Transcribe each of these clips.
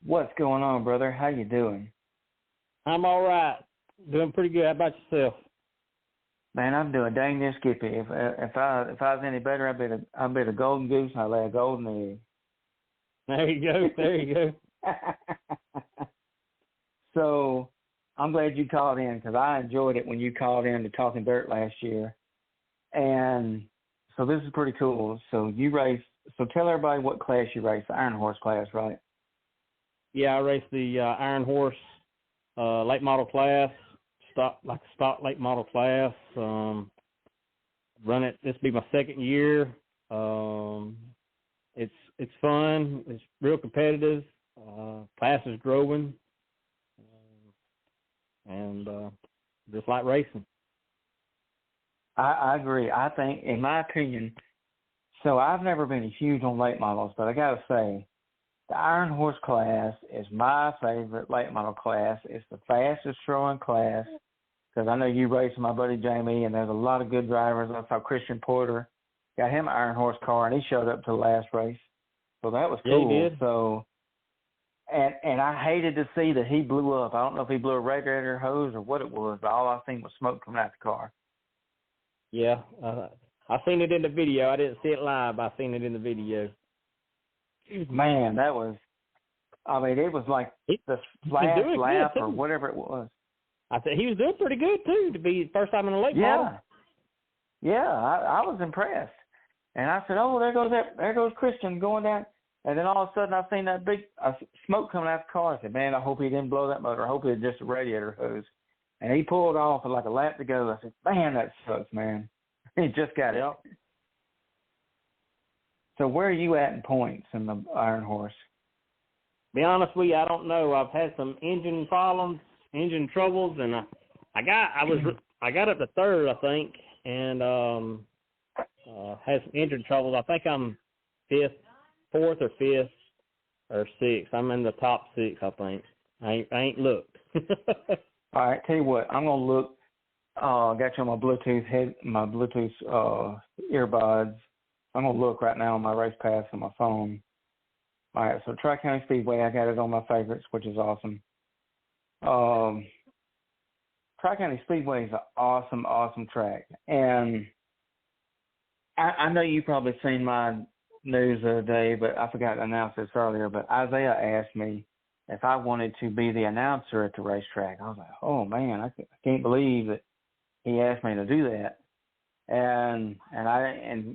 What's going on, brother? How you doing? I'm all right. Doing pretty good. How about yourself? Man, I'm doing dang near Skippy. If I was any better, I'd be a golden goose and I'd lay a golden egg. There you go. There you go. So I'm glad you called in because I enjoyed it when you called in to Talking Dirt last year. And so this is pretty cool. So you race. So tell everybody what class you race. The Iron Horse class, right? Yeah, I race the Iron Horse late model class. Stock late model class. Run it. This will be my second year. It's fun. It's real competitive. Class is growing, and just like racing. I agree. I think, in my opinion, so I've never been huge on late models, but I got to say, the Iron Horse class is my favorite late model class. It's the fastest throwing class because I know you race with my buddy Jamie, and there's a lot of good drivers. I saw Christian Porter got him an Iron Horse car, and he showed up to the last race. So that was cool. Yeah, he did. So, and I hated to see that he blew up. I don't know if he blew a radiator hose or what it was, but all I seen was smoke coming out the car. Yeah, I seen it in the video. I didn't see it live, but I seen it in the video. Man, that was, I mean, it was like the last lap or whatever it was. I said he was doing pretty good, too, to be first time in a late model. Yeah, I was impressed. And I said, oh, there goes Christian going down. And then all of a sudden I seen that big smoke coming out the car. I said, man, I hope he didn't blow that motor. I hope it was just a radiator hose. And he pulled off with like a lap to go. I said, man, that sucks, man. He just got it. So where are you at in points in the Iron Horse? Be honest with you, I don't know. I've had some engine problems, engine troubles, and I got up to third, I think, and had some engine troubles. I think I'm fourth or fifth or sixth. I'm in the top six, I think. I ain't looked. All right, tell you what, I'm gonna look. I got you on my Bluetooth earbuds. I'm gonna look right now on my race pass on my phone. All right, so Tri-County Speedway, I got it on my favorites, which is awesome. Tri-County Speedway is an awesome, awesome track, and I know you probably seen my news the other day, but I forgot to announce this earlier. But Isaiah asked me if I wanted to be the announcer at the racetrack. I was like, oh man, I can't believe that he asked me to do that. And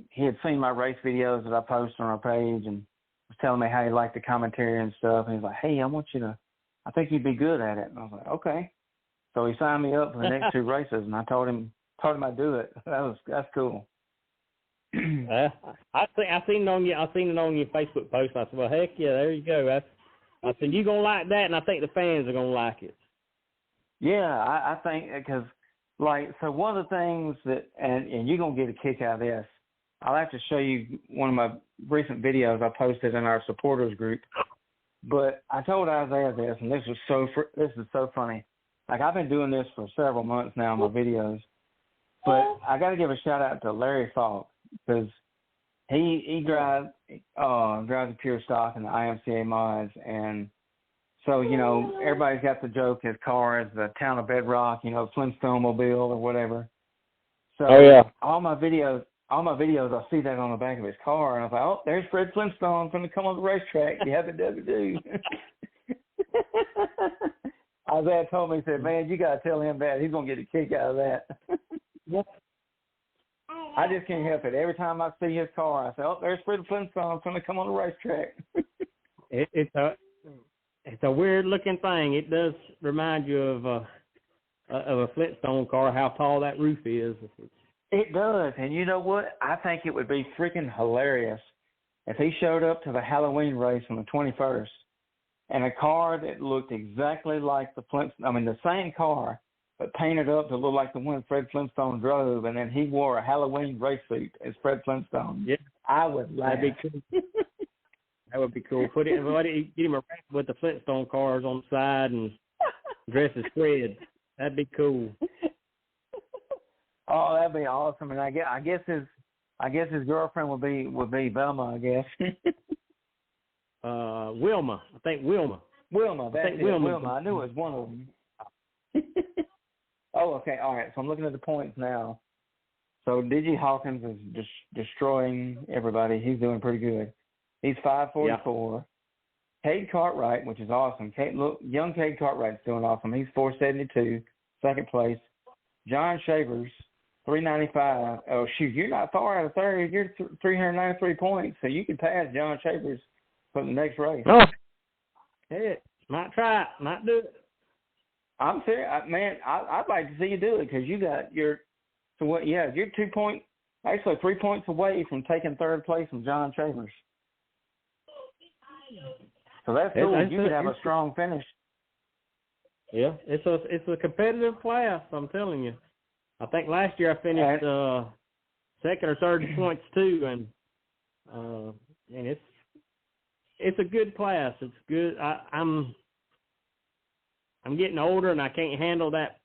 he had seen my race videos that I post on our page and was telling me how he liked the commentary and stuff. And he's like, hey, I think you'd be good at it. And I was like, okay. So he signed me up for the next two races, and I told him I'd do it. That's cool. I seen it on your Facebook post. I said, well, heck yeah, there you go. I said, you're going to like that, and I think the fans are going to like it. Yeah, I think because, so one of the things that, and you're going to get a kick out of this, I'll have to show you one of my recent videos I posted in our supporters group. But I told Isaiah this, and this is so funny. Like, I've been doing this for several months now in my videos. But I got to give a shout-out to Larry Falk because he drives a pure stock in the IMCA mods, and so everybody's got the joke his car is the town of Bedrock, Flintstone Mobile or whatever. So all my videos I see that on the back of his car, and I thought, oh, there's Fred Flintstone going to come on the racetrack. You have to do. Isaiah told me, he said, man, you got to tell him that. He's going to get a kick out of that. I just can't help it. Every time I see his car, I say, oh, there's Fred Flintstone going to come on the racetrack. It's a weird-looking thing. It does remind you of a Flintstone car, how tall that roof is. It does. And you know what? I think it would be freaking hilarious if he showed up to the Halloween race on the 21st and a car that looked exactly like the same car, but painted up to look like the one Fred Flintstone drove, and then he wore a Halloween race suit as Fred Flintstone. Yeah. I would laugh. That'd be cool. That would be cool. Get him a rack with the Flintstone cars on the side and dress as Fred. That'd be cool. Oh, that'd be awesome. And I guess his girlfriend would be Velma, I guess. Wilma. I think Wilma. Wilma, I that's think it. Wilma's Wilma. I knew it was one of them. Oh, okay. All right. So I'm looking at the points now. So D.G. Hawkins is just destroying everybody. He's doing pretty good. He's 544. Cade Cartwright, which is awesome. Young Cade Cartwright's doing awesome. He's 472, second place. John Shavers, 395. Oh, shoot, you're not far out of third. You're 393 points, so you can pass John Shavers for the next race. Oh, hey, might try it, might do it. I'm serious, man. I'd like to see you do it because you got your. So what? Yeah, you're 3 points away from taking third place from John Shavers. So that's cool. You could have a strong finish. Yeah, it's a competitive class. I'm telling you. I think last year I finished second or third in points too, and it's a good class. It's good. I'm getting older and I can't handle that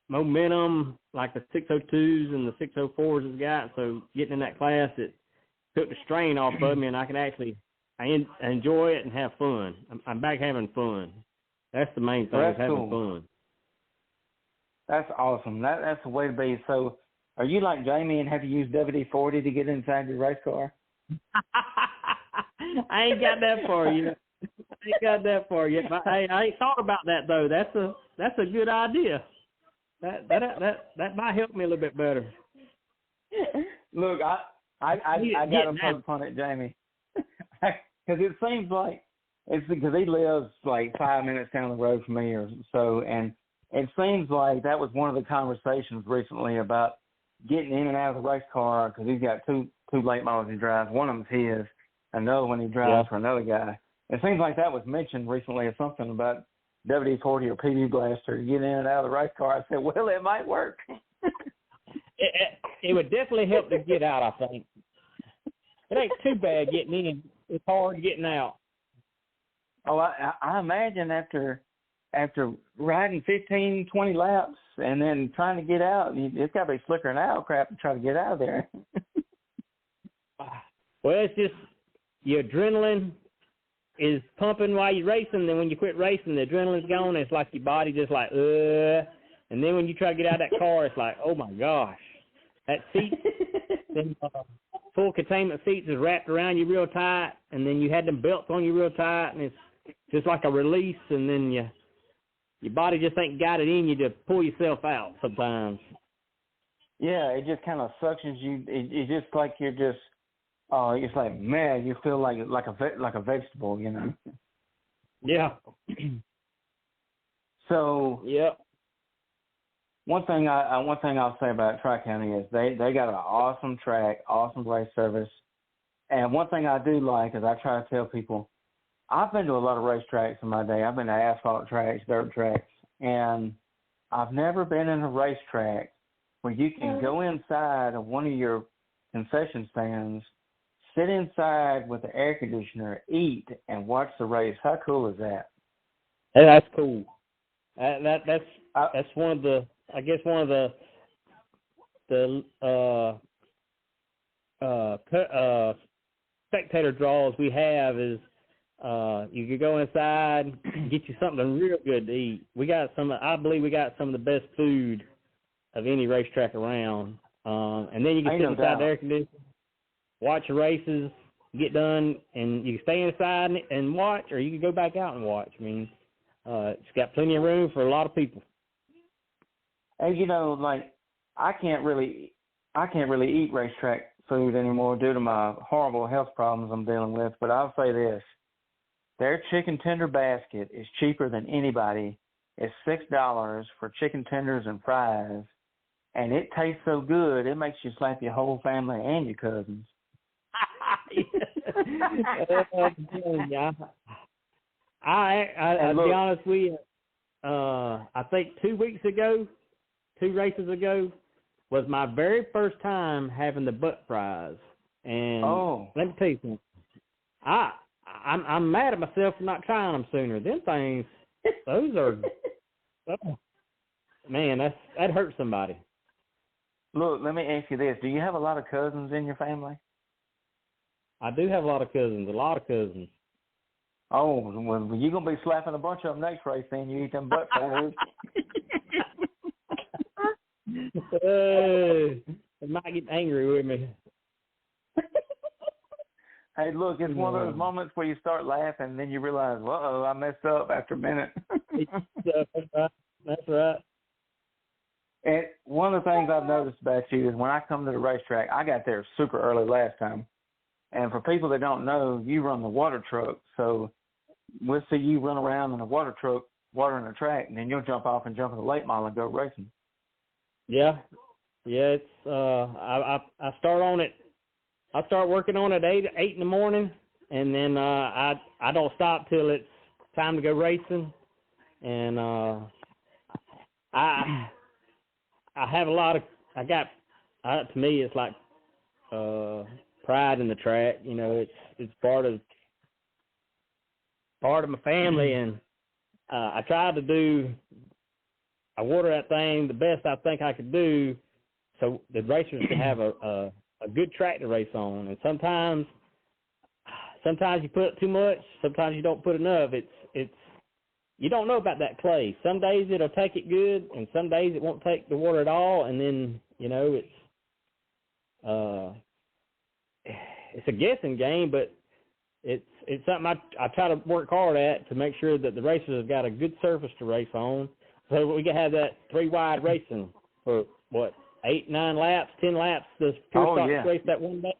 momentum like the 602s and the 604s has got. So getting in that class, it took the strain off of me, and I can actually I enjoy it and have fun. I'm back having fun. That's the main thing, is having fun. That's awesome. That's the way to be. So are you like Jamie and have to use WD-40 to get inside your race car? I ain't got that for you. But I ain't thought about that though. That's a good idea. That might help me a little bit better. Look, I got to poke fun at Jamie because it seems like it's because he lives like 5 minutes down the road from me or so, and it seems like that was one of the conversations recently about getting in and out of the race car because he's got two late models he drives. One of them's his, another one he drives for another guy. It seems like that was mentioned recently or something about WD-40 or PB Blaster to get in and out of the race car. I said, well, it might work. It would definitely help to get out, I think. It ain't too bad getting in. It's hard getting out. Oh, I imagine after riding 15, 20 laps and then trying to get out, it's got to be flickering out crap to try to get out of there. Well, it's just your adrenaline is pumping while you're racing. Then when you quit racing, the adrenaline's gone. It's like your body just like, And then when you try to get out of that car, it's like, oh, my gosh. That seat, them full containment seats is wrapped around you real tight, and then you had them belts on you real tight, and it's just like a release, and then your body just ain't got it in you to pull yourself out sometimes. Yeah, it just kind of suctions you. It's just like you're just, it's like, man, you feel like a vegetable, you know. Yeah. So. Yeah. One thing I'll say about Tri-County is they got an awesome track, awesome race service, and one thing I do like is I try to tell people, I've been to a lot of racetracks in my day. I've been to asphalt tracks, dirt tracks, and I've never been in a racetrack where you can go inside of one of your concession stands, sit inside with the air conditioner, eat, and watch the race. How cool is that? Hey, that's cool. That's one of the, I guess one of the spectator draws we have is you could go inside and get you something real good to eat. I believe we got some of the best food of any racetrack around. And then you can sit inside the air conditioner, watch the races, get done, and you can stay inside and watch, or you can go back out and watch. I mean, it's got plenty of room for a lot of people. And like I can't really eat racetrack food anymore due to my horrible health problems I'm dealing with. But I'll say this: their chicken tender basket is cheaper than anybody. It's $6 for chicken tenders and fries, and it tastes so good it makes you slap your whole family and your cousins. I'll be honest with you. I think 2 races ago, was my very first time having the butt fries. And let me tell you something. I'm mad at myself for not trying them sooner. Them things, those are, man, that hurts somebody. Look, let me ask you this. Do you have a lot of cousins in your family? I do have a lot of cousins. Oh, well, you're going to be slapping a bunch of them next race, then you eat them butt fingers. They might get angry with me. Hey, look, it's one of those moments where you start laughing, and then you realize, I messed up after a minute. That's right. And one of the things I've noticed about you is when I come to the racetrack, I got there super early last time. And for people that don't know, you run the water truck. So we'll see you run around in a water truck, watering the track, and then you'll jump off and jump in the late model and go racing. Yeah. Yeah, it's I start on it. I start working on it at 8 in the morning, and then I don't stop till it's time to go racing. And I have a lot of to me it's like pride in the track. You know, it's part of my family, and I water that thing the best I think I could do, so the racers can have a good track to race on. And sometimes you put too much, sometimes you don't put enough. It's you don't know about that clay. Some days it'll take it good, and some days it won't take the water at all. And then, you know, it's a guessing game, but it's something I try to work hard at to make sure that the racers have got a good surface to race on, so we can have that 3 wide racing for 8, 9 laps, 10 laps. This pure stock race that one day.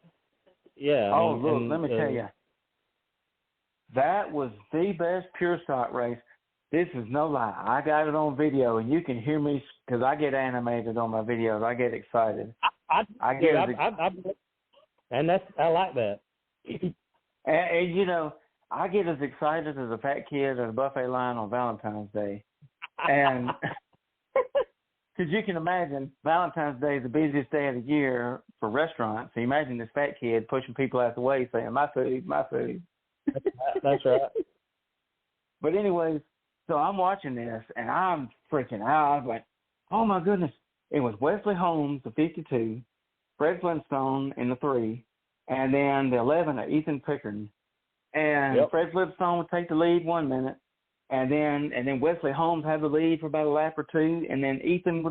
Yeah. Let me tell you, that was the best pure stock race. This is no lie. I got it on video, and you can hear me because I get animated on my videos. I get excited. And I like that. And you know, I get as excited as a fat kid at a buffet line on Valentine's Day. And because you can imagine, Valentine's Day is the busiest day of the year for restaurants. So imagine this fat kid pushing people out the way saying, my food, my food. That's right. But anyways, so I'm watching this, and I'm freaking out. I was like, oh, my goodness. It was Wesley Holmes, the 52, Fred Flintstone in the 3, and then the 11 of Ethan Pickard. And Fred Flintstone would take the lead 1 minute, and then Wesley Holmes had the lead for about a lap or two, and then Ethan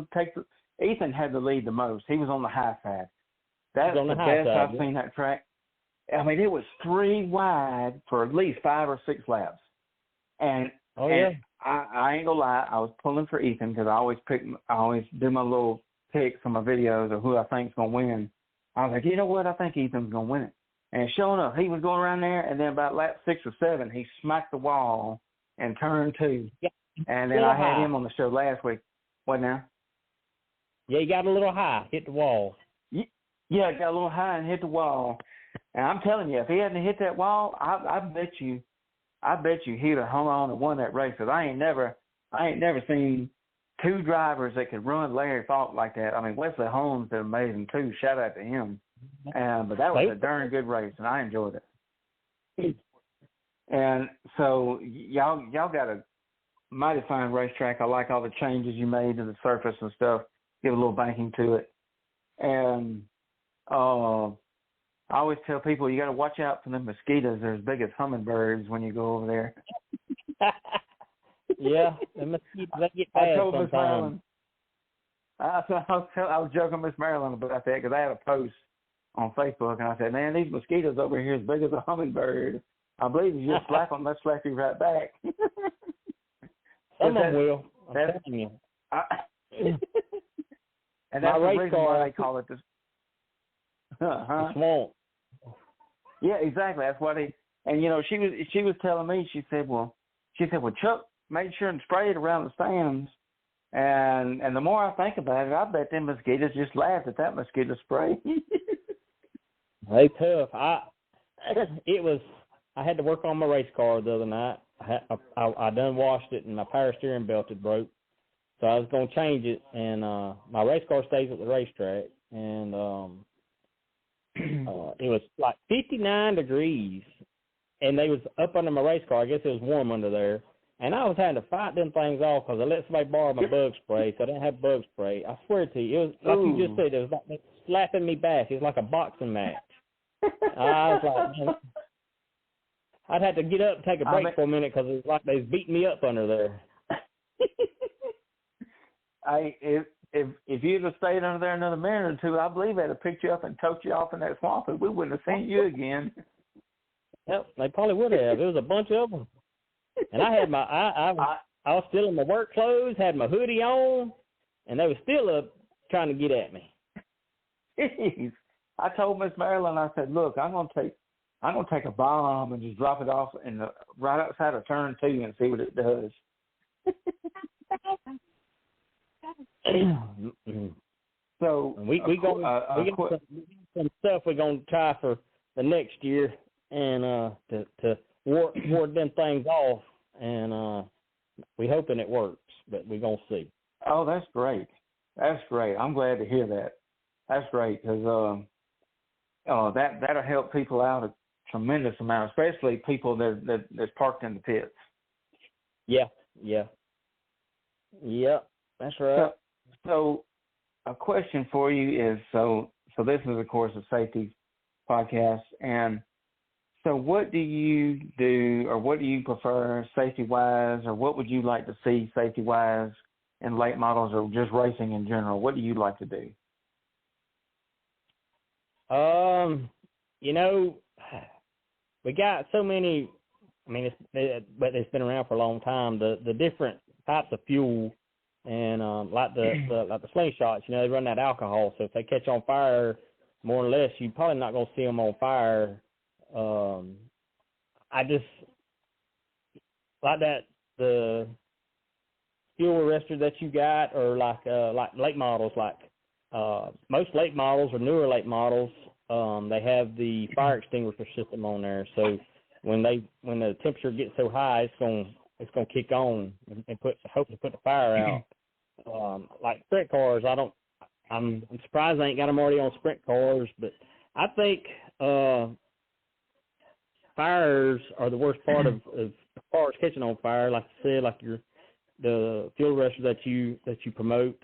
had the lead the most. He was on the high side. That's the best I've seen that track. I mean, it was 3 wide for at least 5 or 6 laps. And I ain't gonna lie, I was pulling for Ethan because I always do my little picks on my videos of who I think's gonna win. I was like, you know what? I think Ethan's gonna win it. And sure enough, he was going around there, and then about lap 6 or 7, he smacked the wall and turn 2. Yeah. And then I had him on the show last week. What now? Yeah, he got a little high, hit the wall. Yeah, got a little high and hit the wall. And I'm telling you, if he hadn't hit that wall, I bet you he'd have hung on and won that race. Because I ain't never seen 2 drivers that could run Larry Falk like that. I mean, Wesley Holmes did amazing too. Shout out to him. But that was a darn good race, and I enjoyed it. And so y'all got a mighty fine racetrack. I like all the changes you made to the surface and stuff. Give a little banking to it. And I always tell people you got to watch out for the mosquitoes. They're as big as hummingbirds when you go over there. Yeah, the mosquitoes, they get bad I told sometimes. Miss Marilyn. I was joking with Miss Marilyn about that because I had a post on Facebook, and I said, man, these mosquitoes over here as big as a hummingbird. I believe if you just slap them, they'll slap you right back. Some of them will. I'm telling you. And that's the reason why they call it this. The swamp. Yeah, exactly. That's why they. And you know, she was telling me. She said, well, Chuck made sure and sprayed around the stands. And the more I think about it, I bet them mosquitoes just laughed at that mosquito spray. They tough. I had to work on my race car the other night. I done washed it, and my power steering belt had broke. So I was going to change it, and my race car stays at the racetrack. And it was like 59 degrees, and they was up under my race car. I guess it was warm under there. And I was having to fight them things off because I let somebody borrow my bug spray, so I didn't have bug spray. I swear to you, it was like you just said, it was like slapping me back. It was like a boxing match. I was like, man. I'd have to get up and take a break for a minute because it's like they was beating me up under there. If you'd have stayed under there another minute or two, I believe they'd have picked you up and took you off in that swamp, and we wouldn't have seen you again. Yep, they probably would have. There was a bunch of them, and I had I was still in my work clothes, had my hoodie on, and they were still up trying to get at me. Jeez. I told Miss Marilyn, I said, "Look, I'm gonna take a bomb and just drop it off right outside of turn 2 and see what it does." So we got some stuff we're gonna try for the next year, and to ward them things off, and we hoping it works, but we're gonna see. Oh, that's great. That's great. I'm glad to hear that. That's great because that'll help people out a tremendous amount, especially people that's parked in the pits. Yeah, that's right. So a question for you is, so this is, of course, a safety podcast, and so what do you do, or what do you prefer safety-wise, or what would you like to see safety-wise in late models or just racing in general? What do you like to do? We got so many. I mean, it's been around for a long time. The different types of fuel, and like the slingshots, they run that alcohol. So if they catch on fire, more or less, you're probably not going to see them on fire. I just like that the fuel arrestor that you got, or like late models, like most late models or newer late models, they have the fire extinguisher system on there. So when the temperature gets so high, it's gonna kick on and hopefully put the fire out. Like sprint cars, I'm surprised they ain't got them already on sprint cars, but I think fires are the worst part of cars catching on fire. Like I said, like the fuel arrestor that you promote,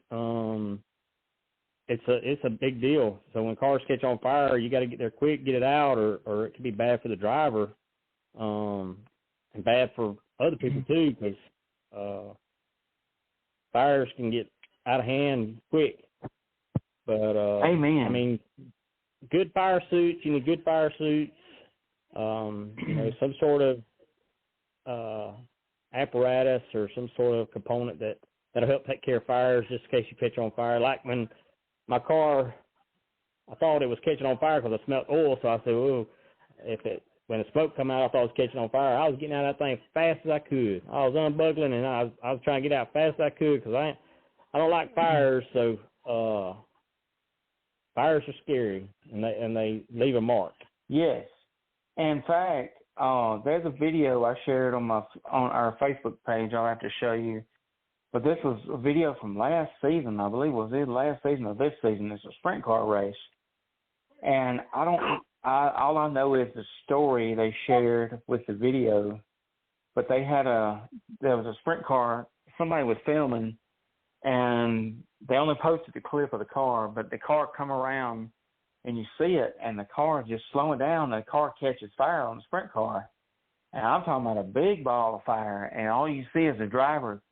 it's a big deal. So when cars catch on fire, you got to get there quick, get it out, or it can be bad for the driver, and bad for other people too, because fires can get out of hand quick. But Amen. I mean, good fire suits. You need good fire suits. Some sort of apparatus or some sort of component that'll help take care of fires, just in case you catch on fire. Like when my car, I thought it was catching on fire because I smelled oil, so I said, "Oh, when the smoke come out, I thought it was catching on fire." I was getting out of that thing as fast as I could. I was unbuckling, and I was trying to get out as fast as I could because I don't like fires, so fires are scary, and they leave a mark. Yes. In fact, there's a video I shared on our Facebook page. I'll have to show you. But this was a video from last season, I believe. Was it last season or this season? It's a sprint car race. And all I know is the story they shared with the video. But there was a sprint car, somebody was filming, and they only posted the clip of the car, but the car come around and you see it, and the car just slowing down, and the car catches fire on the sprint car. And I'm talking about a big ball of fire, and all you see is the driver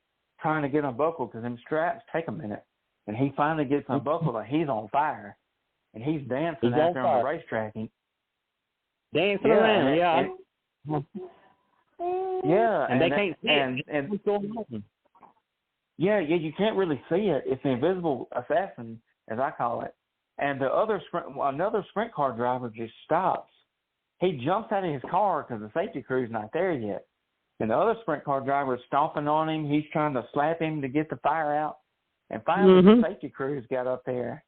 trying to get unbuckled because them straps take a minute. And he finally gets unbuckled, and he's on fire. And he's dancing out there on the racetrack. Dancing around, yeah. And they can't see it. What's going on? Yeah, you can't really see it. It's the invisible assassin, as I call it. And another sprint car driver just stops. He jumps out of his car because the safety crew's not there yet. And the other sprint car driver is stomping on him. He's trying to slap him to get the fire out. And finally, the safety crews got up there,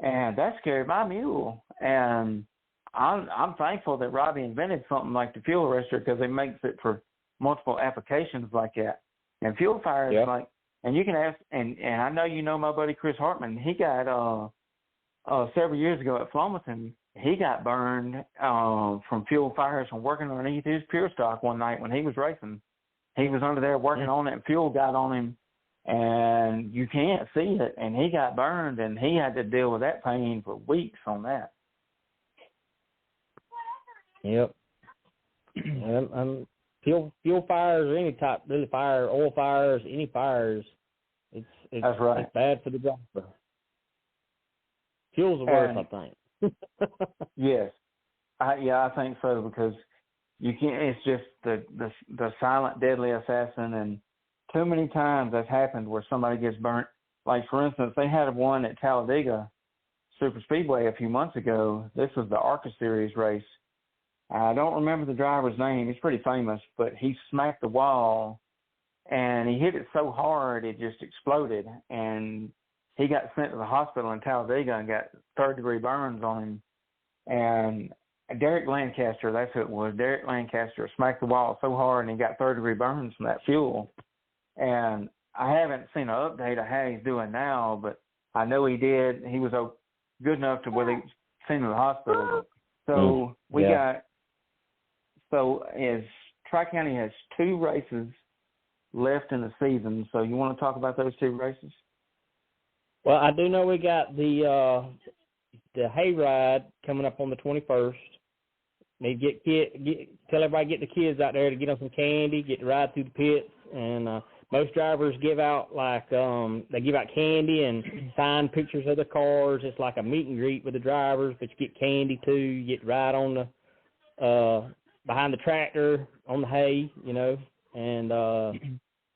and that scared my mule. And I'm thankful that Robbie invented something like the fuel arrestor because it makes it for multiple applications like that. And fuel fire is like, and you can ask, and I know you know my buddy Chris Hartman. He got several years ago at Flomaton, he got burned from fuel fires from working underneath his pure stock one night when he was racing. He was under there working on it, and fuel got on him, and you can't see it, and he got burned, and he had to deal with that pain for weeks on that. Yep. Fuel fires or any type, really fire, oil fires, any fires, That's right. It's bad for the driver. Fuel's the worst, I think. Yes. I think so, because you can't. It's just the silent, deadly assassin, and too many times that's happened where somebody gets burnt. Like, for instance, they had one at Talladega Super Speedway a few months ago. This was the ARCA Series race. I don't remember the driver's name. He's pretty famous, but he smacked the wall, and he hit it so hard it just exploded, and he got sent to the hospital in Talladega and got third-degree burns on him. And Derek Lancaster, that's who it was. Derek Lancaster smacked the wall so hard, and he got third-degree burns from that fuel. And I haven't seen an update of how he's doing now, but I know he did. He was good enough to where they sent him to the hospital. So Tri-County has 2 races left in the season. So you want to talk about those 2 races? Well, I do know we got the hayride coming up on the 21st. They tell everybody get the kids out there to get them some candy, get to ride through the pits, and most drivers give out they give out candy and sign pictures of the cars. It's like a meet and greet with the drivers, but you get candy too. You get to ride on the behind the tractor on the hay, and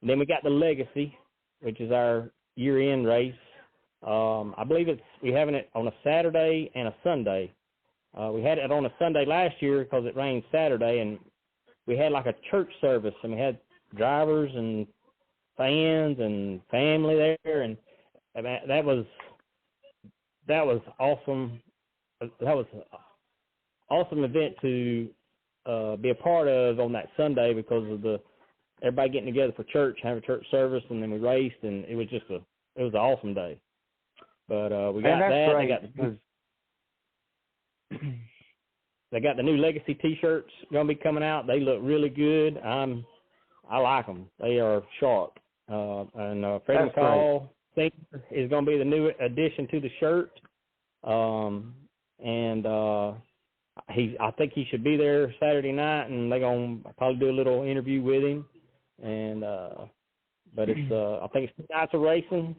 then we got the Legacy, which is our year-end race. I believe we having it on a Saturday and a Sunday. We had it on a Sunday last year because it rained Saturday, and we had like a church service, and we had drivers and fans and family there, and that was awesome. That was an awesome event to be a part of on that Sunday because of everybody getting together for church, having a church service, and then we raced, and it was an awesome day. But we got that. Great. They got the new Legacy T-shirts going to be coming out. They look really good. I like them. They are sharp. And Freddie McCall is going to be the new addition to the shirt. I think he should be there Saturday night, and they're going to probably do a little interview with him. And but it's I think it's 2 nights of racing,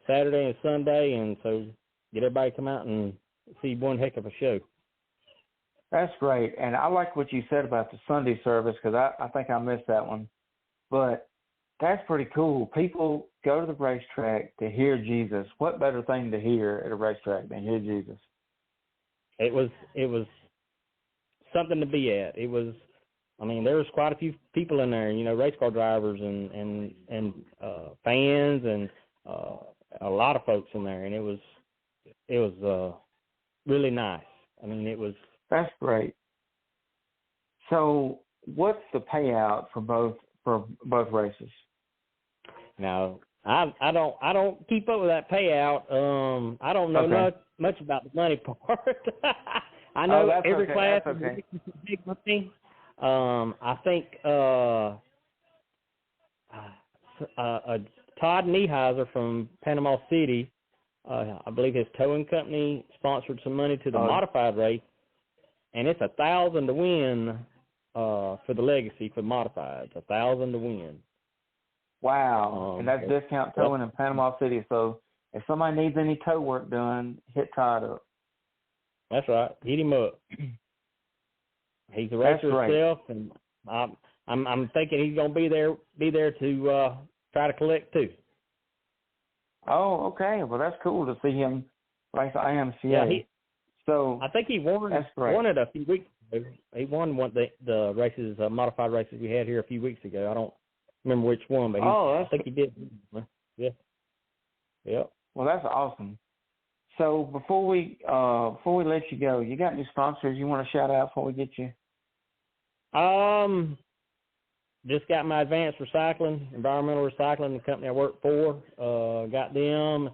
Saturday and Sunday, and so get everybody to come out and see one heck of a show. That's great, and I like what you said about the Sunday service, because I think I missed that one. But that's pretty cool. People go to the racetrack to hear Jesus. What better thing to hear at a racetrack than hear Jesus? It was something to be at. There was quite a few people in there, race car drivers and fans and a lot of folks in there, and it was really nice. That's great. So, what's the payout for both races? Now, I don't keep up with that payout. I don't know much about the money part. I know every class is big money. I think Todd Nieheiser from Panama City, I believe his towing company sponsored some money to the modified race, and it's $1,000 to win for the Legacy for modifieds. $1,000 to win. Wow! And that's discount towing in Panama City. So if somebody needs any tow work done, hit Todd up. That's right. Hit him up. He's a racer himself, and I'm thinking he's going to be there to try to collect too. Oh, okay. Well, that's cool to see him race the IMCA. So I think he won it a few weeks ago. He won the races, modified races we had here a few weeks ago. I don't remember which one, but I think he did. Yeah. Yep. Well, that's awesome. So before we let you go, you got any sponsors you want to shout out before we get you? Just got my Advanced Recycling, Environmental Recycling, the company I work for. Got them.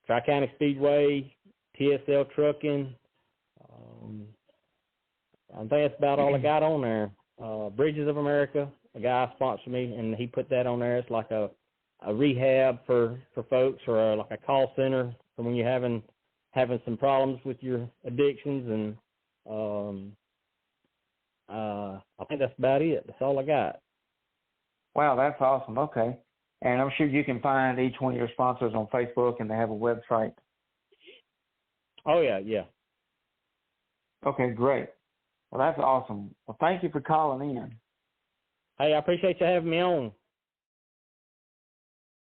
Tri-County Speedway, TSL Trucking. I think that's about all I got on there. Bridges of America, a guy sponsored me, and he put that on there. It's like a rehab for folks, or like a call center for when you're having some problems with your addictions. And I think that's about it. That's all I got. Wow, that's awesome. Okay. And I'm sure you can find each one of your sponsors on Facebook, and they have a website. Oh, yeah. Okay, great. Well, that's awesome. Well, thank you for calling in. Hey, I appreciate you having me on.